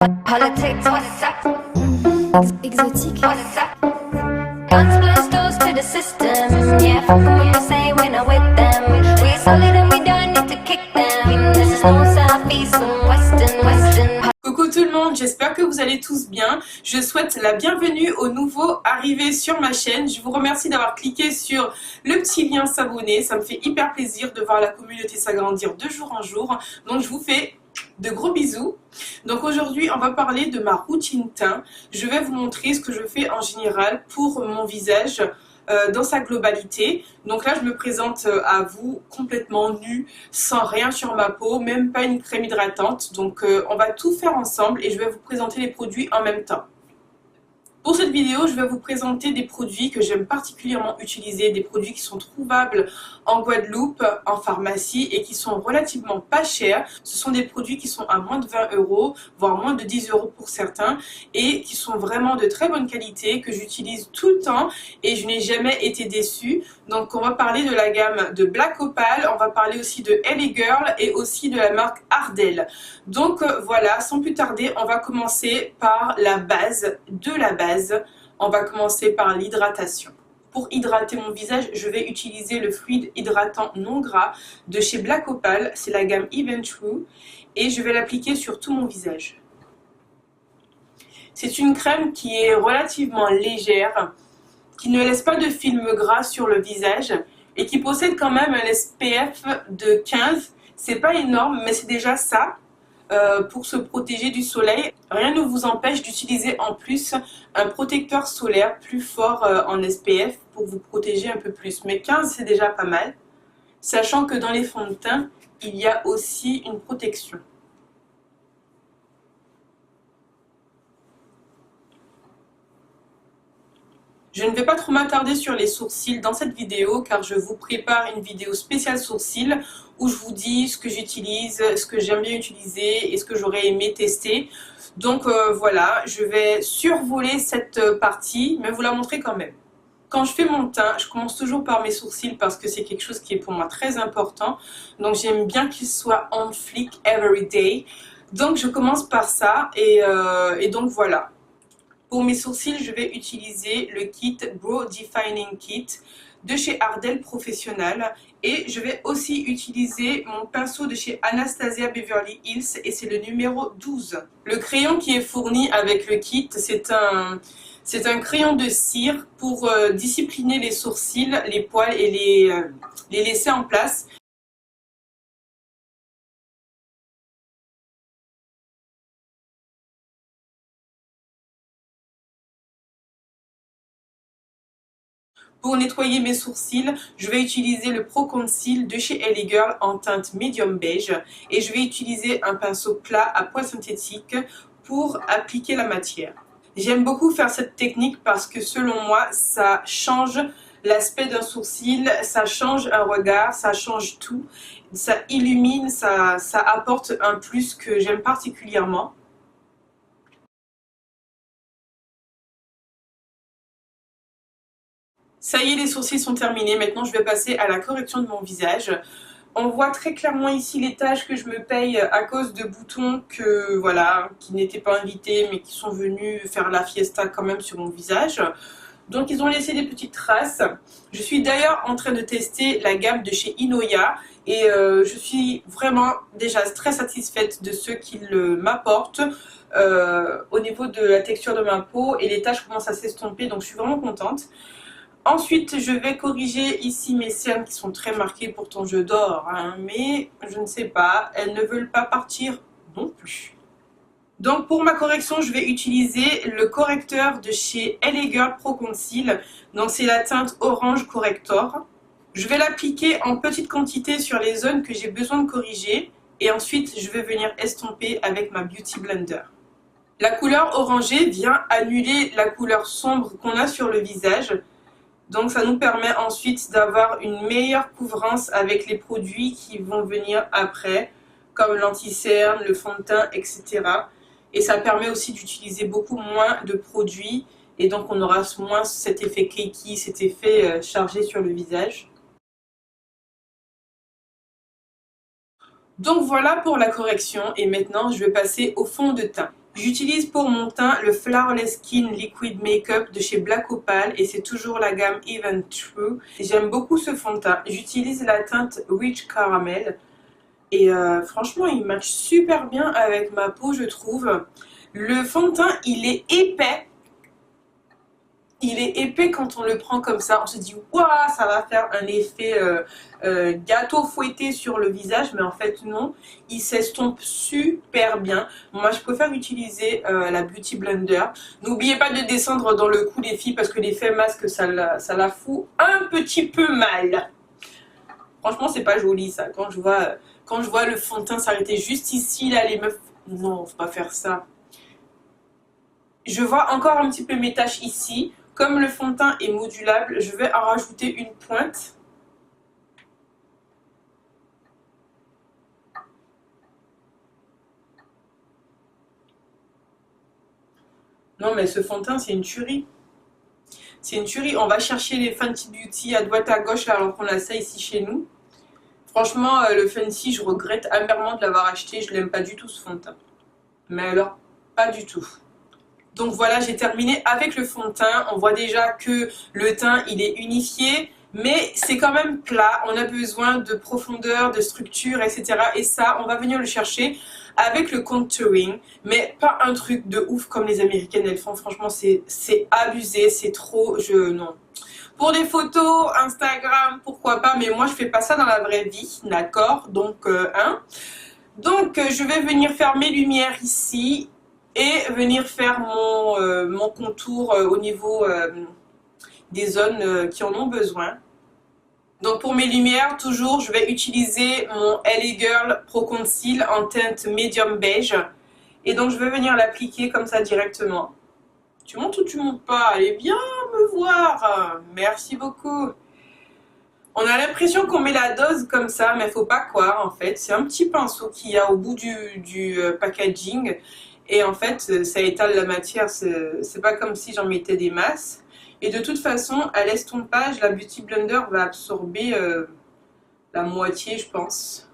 Politics, what's up? Exotique. What's up? Guns, blasters to the system. Yeah, fuck 'em what they say when I'm with them. We solid and we don't need to kick them. This is no south, east, and western. Coucou tout le monde, j'espère que vous allez tous bien. Je souhaite la bienvenue aux nouveaux arrivés sur ma chaîne. Je vous remercie d'avoir cliqué sur le petit lien s'abonner. Ça me fait hyper plaisir de voir la communauté s'agrandir de jour en jour. Donc je vous fais de gros bisous. Donc aujourd'hui on va parler de ma routine teint. Je vais vous montrer ce que je fais en général pour mon visage dans sa globalité. Donc là je me présente à vous complètement nue, sans rien sur ma peau, même pas une crème hydratante. Donc on va tout faire ensemble et je vais vous présenter les produits en même temps. Pour cette vidéo, je vais vous présenter des produits que j'aime particulièrement utiliser, des produits qui sont trouvables en Guadeloupe, en pharmacie et qui sont relativement pas chers. Ce sont des produits qui sont à moins de 20 €, voire moins de 10 € pour certains et qui sont vraiment de très bonne qualité, que j'utilise tout le temps et je n'ai jamais été déçue. Donc on va parler de la gamme de Black Opal, on va parler aussi de LA Girl et aussi de la marque Ardell. Donc voilà, sans plus tarder, on va commencer par la base de la base. On va commencer par l'hydratation. Pour hydrater mon visage, je vais utiliser le fluide hydratant non gras de chez Black Opal, c'est la gamme Even True, et je vais l'appliquer sur tout mon visage. C'est une crème qui est relativement légère, qui ne laisse pas de film gras sur le visage et qui possède quand même un SPF de 15. C'est pas énorme, mais c'est déjà ça. Pour se protéger du soleil. Rien ne vous empêche d'utiliser en plus un protecteur solaire plus fort en SPF pour vous protéger un peu plus. Mais 15 c'est déjà pas mal, sachant que dans les fonds de teint, il y a aussi une protection. Je ne vais pas trop m'attarder sur les sourcils dans cette vidéo car je vous prépare une vidéo spéciale sourcils où je vous dis ce que j'utilise, ce que j'aime bien utiliser et ce que j'aurais aimé tester. Donc voilà, je vais survoler cette partie mais vous la montrer quand même. Quand je fais mon teint, je commence toujours par mes sourcils parce que c'est quelque chose qui est pour moi très important. Donc j'aime bien qu'ils soient on fleek every day. Donc je commence par ça et donc voilà. Pour mes sourcils, je vais utiliser le kit Brow Defining Kit de chez Ardell Professionnal et je vais aussi utiliser mon pinceau de chez Anastasia Beverly Hills et c'est le numéro 12. Le crayon qui est fourni avec le kit, c'est un crayon de cire pour discipliner les sourcils, les poils et les laisser en place. Pour nettoyer mes sourcils, je vais utiliser le Pro Conceal de chez LA Girl en teinte médium beige et je vais utiliser un pinceau plat à poils synthétique pour appliquer la matière. J'aime beaucoup faire cette technique parce que selon moi, ça change l'aspect d'un sourcil, ça change un regard, ça change tout, ça illumine, ça apporte un plus que j'aime particulièrement. Ça y est, les sourcils sont terminés. Maintenant, je vais passer à la correction de mon visage. On voit très clairement ici les taches que je me paye à cause de boutons qui n'étaient pas invités mais qui sont venus faire la fiesta quand même sur mon visage. Donc ils ont laissé des petites traces. Je suis d'ailleurs en train de tester la gamme de chez Inoya et je suis vraiment déjà très satisfaite de ce qu'ils m'apportent au niveau de la texture de ma peau et les taches commencent à s'estomper donc je suis vraiment contente. Ensuite, je vais corriger ici mes cernes qui sont très marquées, pourtant je dors, hein, mais je ne sais pas, elles ne veulent pas partir non plus. Donc pour ma correction, je vais utiliser le correcteur de chez LA Girl Pro Conceal, donc c'est la teinte Orange Corrector. Je vais l'appliquer en petite quantité sur les zones que j'ai besoin de corriger et ensuite je vais venir estomper avec ma Beauty Blender. La couleur orangée vient annuler la couleur sombre qu'on a sur le visage. Donc ça nous permet ensuite d'avoir une meilleure couvrance avec les produits qui vont venir après, comme l'anti-cerne, le fond de teint, etc. Et ça permet aussi d'utiliser beaucoup moins de produits et donc on aura moins cet effet cakey, cet effet chargé sur le visage. Donc voilà pour la correction et maintenant je vais passer au fond de teint. J'utilise pour mon teint le Flawless Skin Liquid Makeup de chez Black Opal et c'est toujours la gamme Even True. J'aime beaucoup ce fond de teint. J'utilise la teinte Rich Caramel et franchement il match super bien avec ma peau je trouve. Le fond de teint il est épais. Il est épais quand on le prend comme ça, on se dit waouh ça va faire un effet gâteau fouetté sur le visage, mais en fait non, il s'estompe super bien. Moi je préfère utiliser la Beauty Blender. N'oubliez pas de descendre dans le cou les filles parce que l'effet masque ça la fout un petit peu mal. Franchement c'est pas joli ça, quand je vois le fond de teint s'arrêter juste ici là les meufs, non faut pas faire ça. Je vois encore un petit peu mes taches ici. Comme le fond de teint est modulable, je vais en rajouter une pointe. Non mais ce fond de teint c'est une tuerie. C'est une tuerie. On va chercher les Fenty Beauty à droite à gauche alors qu'on a ça ici chez nous. Franchement le Fenty je regrette amèrement de l'avoir acheté. Je l'aime pas du tout ce fond de teint. Mais alors pas du tout. Donc voilà, j'ai terminé avec le fond de teint. On voit déjà que le teint, il est unifié, mais c'est quand même plat. On a besoin de profondeur, de structure, etc. Et ça, on va venir le chercher avec le contouring, mais pas un truc de ouf comme les américaines elles font. Franchement, c'est abusé, c'est trop, non. Pour des photos, Instagram, pourquoi pas, mais moi je fais pas ça dans la vraie vie, d'accord? Donc, je vais venir faire mes lumières ici. Et venir faire mon contour au niveau des zones qui en ont besoin. Donc pour mes lumières, toujours, je vais utiliser mon LA Girl Pro Conceal en teinte médium beige. Et donc je vais venir l'appliquer comme ça directement. Tu montes ou tu montes pas? Allez bien me voir. Merci beaucoup. On a l'impression qu'on met la dose comme ça, mais faut pas croire en fait. C'est un petit pinceau qu'il y a au bout du packaging. Et en fait, ça étale la matière, c'est pas comme si j'en mettais des masses. Et de toute façon, à l'estompage, la Beauty Blender va absorber la moitié, je pense.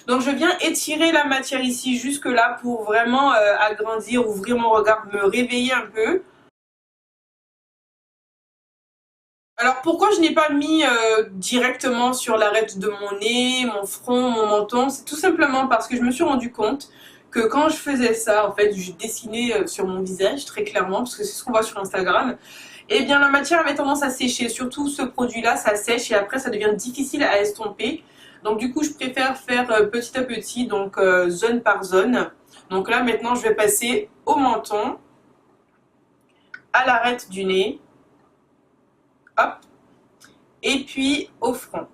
Donc je viens étirer la matière ici jusque là pour vraiment agrandir, ouvrir mon regard, me réveiller un peu. Alors pourquoi je n'ai pas mis directement sur l'arête de mon nez, mon front, mon menton? C'est tout simplement parce que je me suis rendu compte que quand je faisais ça, en fait, je dessinais sur mon visage très clairement, parce que c'est ce qu'on voit sur Instagram, et bien la matière avait tendance à sécher, surtout ce produit-là, ça sèche et après ça devient difficile à estomper. Donc du coup, je préfère faire petit à petit, donc zone par zone. Donc là, maintenant, je vais passer au menton, à l'arête du nez, hop, et puis au front.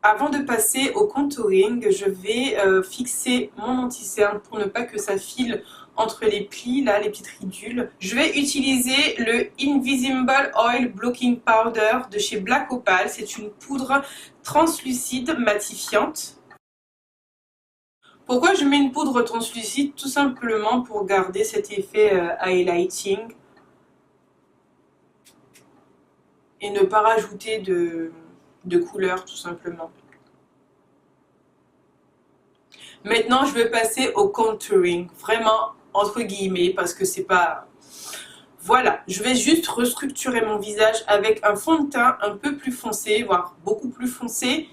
Avant de passer au contouring, je vais fixer mon anti-cerne pour ne pas que ça file entre les plis, là, les petites ridules. Je vais utiliser le Invisible Oil Blocking Powder de chez Black Opal. C'est une poudre translucide matifiante. Pourquoi je mets une poudre translucide? Tout simplement pour garder cet effet highlighting. Et ne pas rajouter de couleur tout simplement. Maintenant je vais passer au contouring, vraiment entre guillemets parce que c'est pas... Voilà, je vais juste restructurer mon visage avec un fond de teint un peu plus foncé, voire beaucoup plus foncé.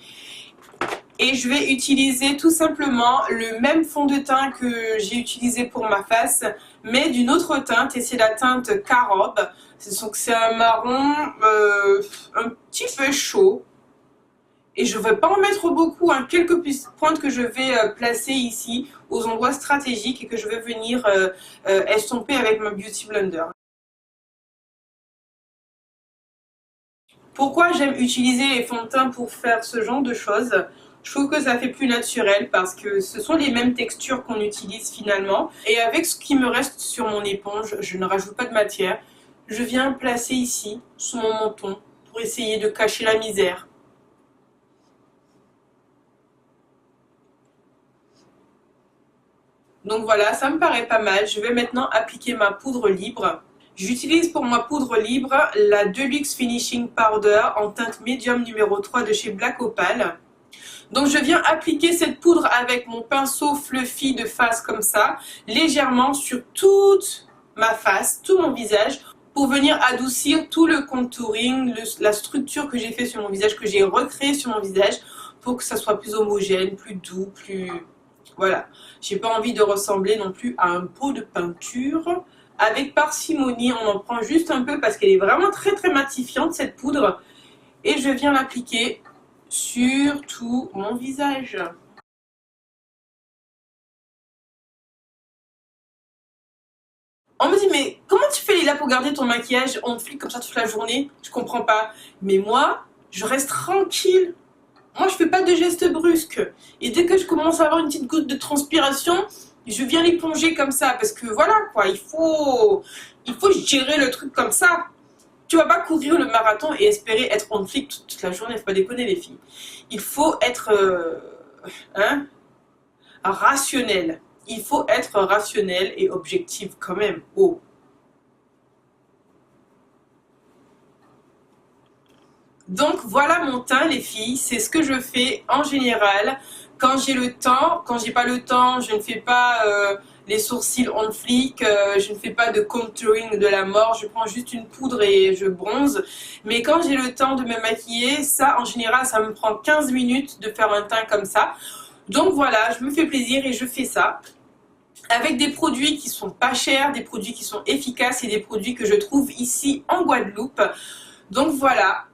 Et je vais utiliser tout simplement le même fond de teint que j'ai utilisé pour ma face, mais d'une autre teinte, et c'est la teinte Carob. C'est un marron un petit peu chaud. Et je ne vais pas en mettre beaucoup, hein, quelques pointes que je vais placer ici, aux endroits stratégiques, et que je vais venir estomper avec ma Beauty Blender. Pourquoi j'aime utiliser les fonds de teint pour faire ce genre de choses? Je trouve que ça fait plus naturel parce que ce sont les mêmes textures qu'on utilise finalement. Et avec ce qui me reste sur mon éponge, je ne rajoute pas de matière. Je viens placer ici, sous mon menton, pour essayer de cacher la misère. Donc voilà, ça me paraît pas mal. Je vais maintenant appliquer ma poudre libre. J'utilise pour ma poudre libre la Deluxe Finishing Powder en teinte médium numéro 3 de chez Black Opal. Donc je viens appliquer cette poudre avec mon pinceau fluffy de face comme ça, légèrement sur toute ma face, tout mon visage, pour venir adoucir tout le contouring, la structure que j'ai fait sur mon visage, que j'ai recréé sur mon visage, pour que ça soit plus homogène, plus doux, plus... Voilà. J'ai pas envie de ressembler non plus à un pot de peinture. Avec parcimonie, on en prend juste un peu parce qu'elle est vraiment très très matifiante cette poudre. Et je viens l'appliquer sur tout mon visage. On me dit, mais comment tu fais Lila pour garder ton maquillage on flic comme ça toute la journée? Je comprends pas. Mais moi, je reste tranquille. Moi, je fais pas de gestes brusques. Et dès que je commence à avoir une petite goutte de transpiration, je viens les plonger comme ça. Parce que voilà, quoi, il faut gérer le truc comme ça. Tu vas pas courir le marathon et espérer être on flic toute la journée. Faut pas déconner, les filles. Il faut être rationnel. Il faut être rationnel et objectif quand même. Oh. Donc voilà mon teint les filles, c'est ce que je fais en général quand j'ai le temps. Quand j'ai pas le temps, je ne fais pas les sourcils on flic, je ne fais pas de contouring de la mort, je prends juste une poudre et je bronze. Mais quand j'ai le temps de me maquiller, ça en général ça me prend 15 minutes de faire un teint comme ça. Donc voilà, je me fais plaisir et je fais ça. Avec des produits qui sont pas chers, des produits qui sont efficaces et des produits que je trouve ici en Guadeloupe. Donc voilà.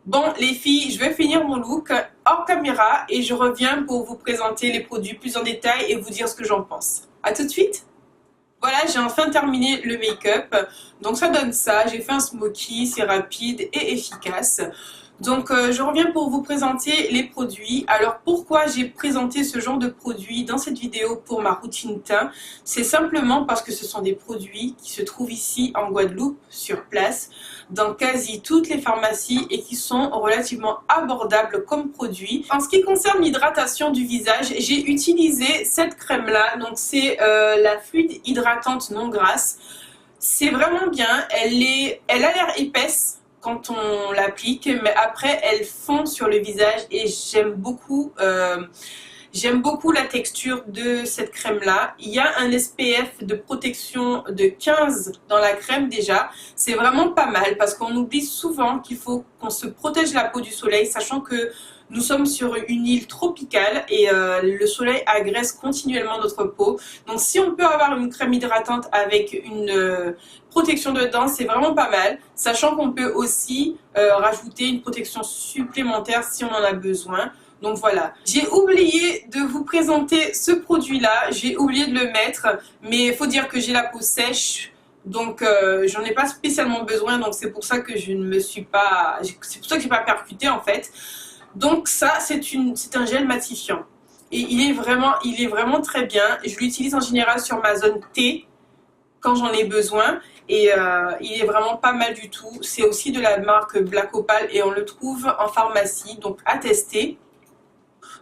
Bon les filles, je vais finir mon look hors caméra et je reviens pour vous présenter les produits plus en détail et vous dire ce que j'en pense. A tout de suite. Voilà, j'ai enfin terminé le make-up. Donc ça donne ça, j'ai fait un smoky, c'est rapide et efficace. Donc je reviens pour vous présenter les produits. Alors pourquoi j'ai présenté ce genre de produits dans cette vidéo pour ma routine teint? C'est simplement parce que ce sont des produits qui se trouvent ici en Guadeloupe, sur place, dans quasi toutes les pharmacies et qui sont relativement abordables comme produits. En ce qui concerne l'hydratation du visage, j'ai utilisé cette crème là, donc c'est la fluide hydratante non grasse. C'est vraiment bien, elle a l'air épaisse quand on l'applique, mais après elle fond sur le visage et j'aime beaucoup la texture de cette crème là. Il y a un SPF de protection de 15 dans la crème déjà, c'est vraiment pas mal parce qu'on oublie souvent qu'il faut qu'on se protège la peau du soleil, sachant que nous sommes sur une île tropicale et le soleil agresse continuellement notre peau. Donc si on peut avoir une crème hydratante avec une protection dedans, c'est vraiment pas mal. Sachant qu'on peut aussi rajouter une protection supplémentaire si on en a besoin. Donc voilà, j'ai oublié de vous présenter ce produit-là, j'ai oublié de le mettre, mais il faut dire que j'ai la peau sèche. Donc j'en ai pas spécialement besoin, donc c'est pour ça que je ne me suis pas... C'est pour ça que j'ai pas percuté en fait. Donc ça, c'est un gel matifiant. Et il est vraiment très bien. Je l'utilise en général sur ma zone T quand j'en ai besoin. Et il est vraiment pas mal du tout. C'est aussi de la marque Black Opal et on le trouve en pharmacie. Donc à tester.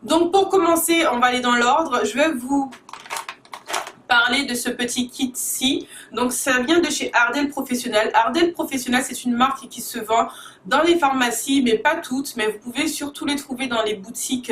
Donc pour commencer, on va aller dans l'ordre. Je vais vous parler de ce petit kit-ci. Donc ça vient de chez Ardell Professionnel. Ardell Professionnel, c'est une marque qui se vend dans les pharmacies, mais pas toutes, mais vous pouvez surtout les trouver dans les boutiques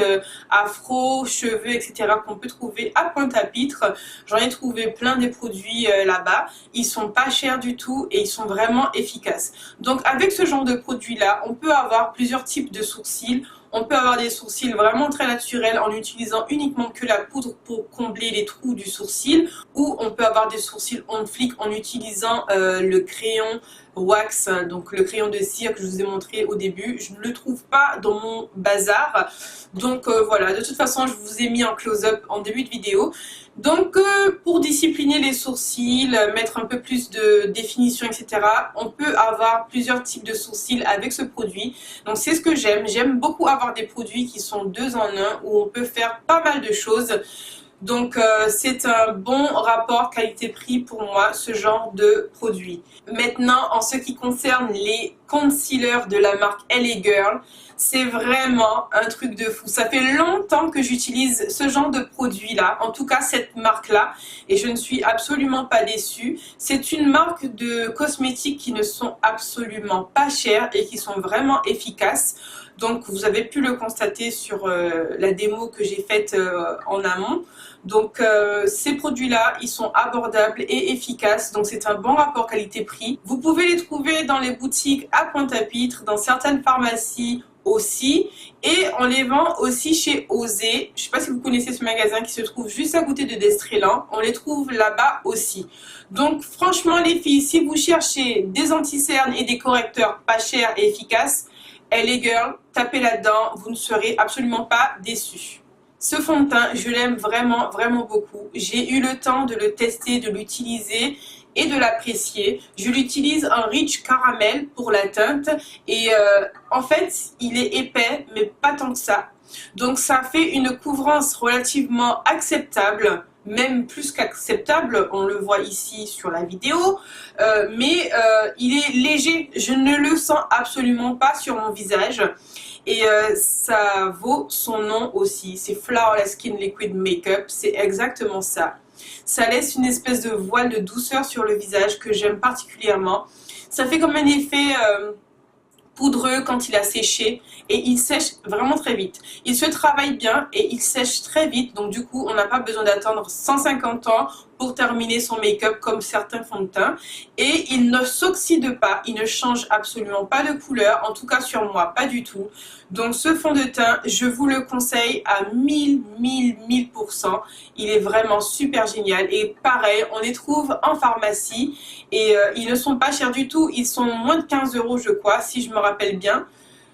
afro, cheveux, etc. qu'on peut trouver à Pointe-à-Pitre. J'en ai trouvé plein des produits là-bas. Ils sont pas chers du tout et ils sont vraiment efficaces. Donc avec ce genre de produit-là, on peut avoir plusieurs types de sourcils. On peut avoir des sourcils vraiment très naturels en utilisant uniquement que la poudre pour combler les trous du sourcil, ou on peut avoir des sourcils on flic en utilisant le crayon wax, donc le crayon de cire que je vous ai montré au début. Je ne le trouve pas dans mon bazar, donc voilà, de toute façon je vous ai mis en close-up en début de vidéo. Donc pour discipliner les sourcils, mettre un peu plus de définition, etc., on peut avoir plusieurs types de sourcils avec ce produit. Donc c'est ce que j'aime. J'aime beaucoup avoir des produits qui sont 2 en 1 où on peut faire pas mal de choses. Donc c'est un bon rapport qualité-prix pour moi, ce genre de produit. Maintenant, en ce qui concerne les concealers de la marque LA Girl, c'est vraiment un truc de fou. Ça fait longtemps que j'utilise ce genre de produit-là, en tout cas cette marque-là, et je ne suis absolument pas déçue. C'est une marque de cosmétiques qui ne sont absolument pas chères et qui sont vraiment efficaces. Donc vous avez pu le constater sur la démo que j'ai faite en amont. Donc ces produits-là, ils sont abordables et efficaces. Donc c'est un bon rapport qualité-prix. Vous pouvez les trouver dans les boutiques à Pointe-à-Pitre, dans certaines pharmacies aussi, et on les vend aussi chez Osé. Je ne sais pas si vous connaissez ce magasin qui se trouve juste à côté de Destrélan. On les trouve là-bas aussi. Donc franchement les filles, si vous cherchez des anti-cernes et des correcteurs pas chers et efficaces, LA Girl, tapez là-dedans, vous ne serez absolument pas déçus. Ce fond de teint, je l'aime vraiment, vraiment beaucoup. J'ai eu le temps de le tester, de l'utiliser et de l'apprécier. Je l'utilise en Rich Caramel pour la teinte et en fait, il est épais, mais pas tant que ça. Donc ça fait une couvrance relativement acceptable, même plus qu'acceptable, on le voit ici sur la vidéo, mais il est léger, je ne le sens absolument pas sur mon visage. Et ça vaut son nom aussi, c'est Flawless Skin Liquid Makeup, c'est exactement ça. Ça laisse une espèce de voile de douceur sur le visage que j'aime particulièrement. Ça fait comme un effet poudreux quand il a séché et il sèche vraiment très vite. Il se travaille bien et il sèche très vite, donc du coup on n'a pas besoin d'attendre 150 ans pour terminer son make-up comme certains fonds de teint, et il ne s'oxyde pas, il ne change absolument pas de couleur, en tout cas sur moi pas du tout. Donc ce fond de teint, je vous le conseille à 1000%. Il est vraiment super génial et pareil, on les trouve en pharmacie et ils ne sont pas chers du tout, ils sont moins de 15 € je crois, si je me rappelle bien.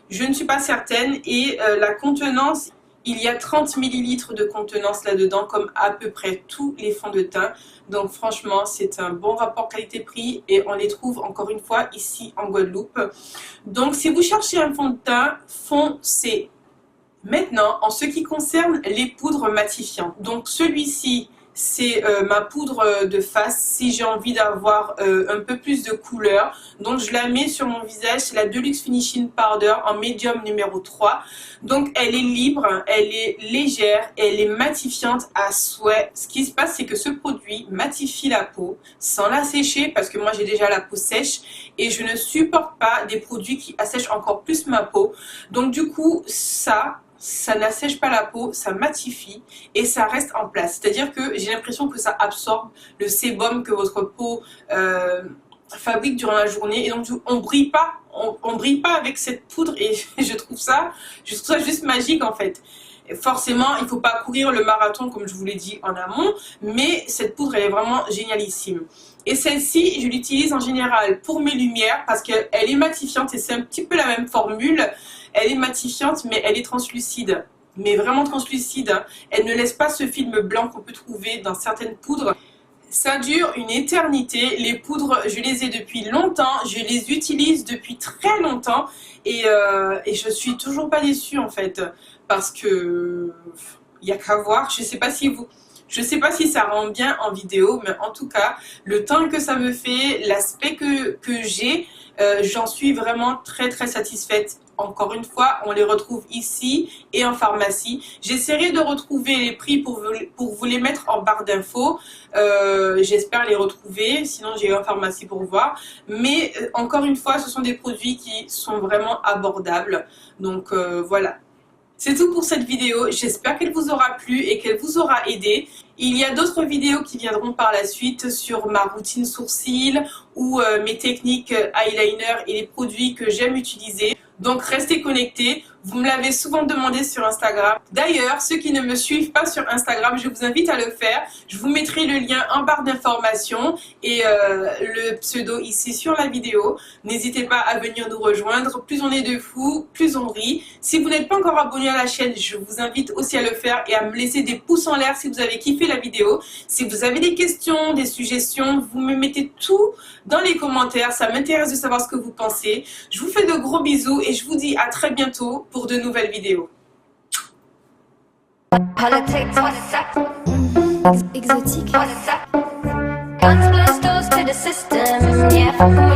Je ne suis pas certaine, et la contenance, il y a 30 ml de contenance là-dedans, comme à peu près tous les fonds de teint. Donc franchement, c'est un bon rapport qualité-prix et on les trouve encore une fois ici en Guadeloupe. Donc si vous cherchez un fond de teint, foncez. Maintenant, en ce qui concerne les poudres matifiantes, donc celui-ci, c'est ma poudre de face si j'ai envie d'avoir un peu plus de couleur. Donc je la mets sur mon visage, c'est la Deluxe Finishing Powder en médium numéro 3. Donc elle est libre, elle est légère, elle est matifiante à souhait. Ce qui se passe, c'est que ce produit matifie la peau sans la sécher, parce que moi j'ai déjà la peau sèche et je ne supporte pas des produits qui assèchent encore plus ma peau. Donc du coup ça n'assèche pas la peau, ça matifie et ça reste en place. C'est-à-dire que j'ai l'impression que ça absorbe le sébum que votre peau fabrique durant la journée, et donc on brille pas avec cette poudre, et je trouve ça juste magique en fait. Et forcément, il ne faut pas courir le marathon comme je vous l'ai dit en amont, mais cette poudre elle est vraiment génialissime. Et celle-ci, je l'utilise en général pour mes lumières parce qu'elle est matifiante et c'est un petit peu la même formule. Elle est matifiante mais elle est translucide, mais vraiment translucide, hein. Elle ne laisse pas ce film blanc qu'on peut trouver dans certaines poudres. Ça dure une éternité. Les poudres, je les ai depuis longtemps, je les utilise depuis très longtemps et je suis toujours pas déçue en fait, parce que il y a qu'à voir. Je sais pas si ça rend bien en vidéo, mais en tout cas, le temps que ça me fait, l'aspect que j'ai, j'en suis vraiment très très satisfaite. Encore une fois, on les retrouve ici et en pharmacie. J'essaierai de retrouver les prix pour vous les mettre en barre d'infos. J'espère les retrouver, sinon j'ai en pharmacie pour voir. Mais encore une fois, ce sont des produits qui sont vraiment abordables. Donc voilà. C'est tout pour cette vidéo, j'espère qu'elle vous aura plu et qu'elle vous aura aidé. Il y a d'autres vidéos qui viendront par la suite sur ma routine sourcils ou mes techniques eyeliner et les produits que j'aime utiliser. Donc restez connectés, vous me l'avez souvent demandé sur Instagram. D'ailleurs, ceux qui ne me suivent pas sur Instagram, je vous invite à le faire. Je vous mettrai le lien en barre d'informations et le pseudo ici sur la vidéo. N'hésitez pas à venir nous rejoindre. Plus on est de fous, plus on rit. Si vous n'êtes pas encore abonné à la chaîne, je vous invite aussi à le faire et à me laisser des pouces en l'air si vous avez kiffé la vidéo. Si vous avez des questions, des suggestions, vous me mettez tout dans les commentaires. Ça m'intéresse de savoir ce que vous pensez. Je vous fais de gros bisous et je vous dis à très bientôt pour de nouvelles vidéos. Politics, what is that? Exotique. What is that? Guns, blast, toast to the system. Yeah, fuck 'em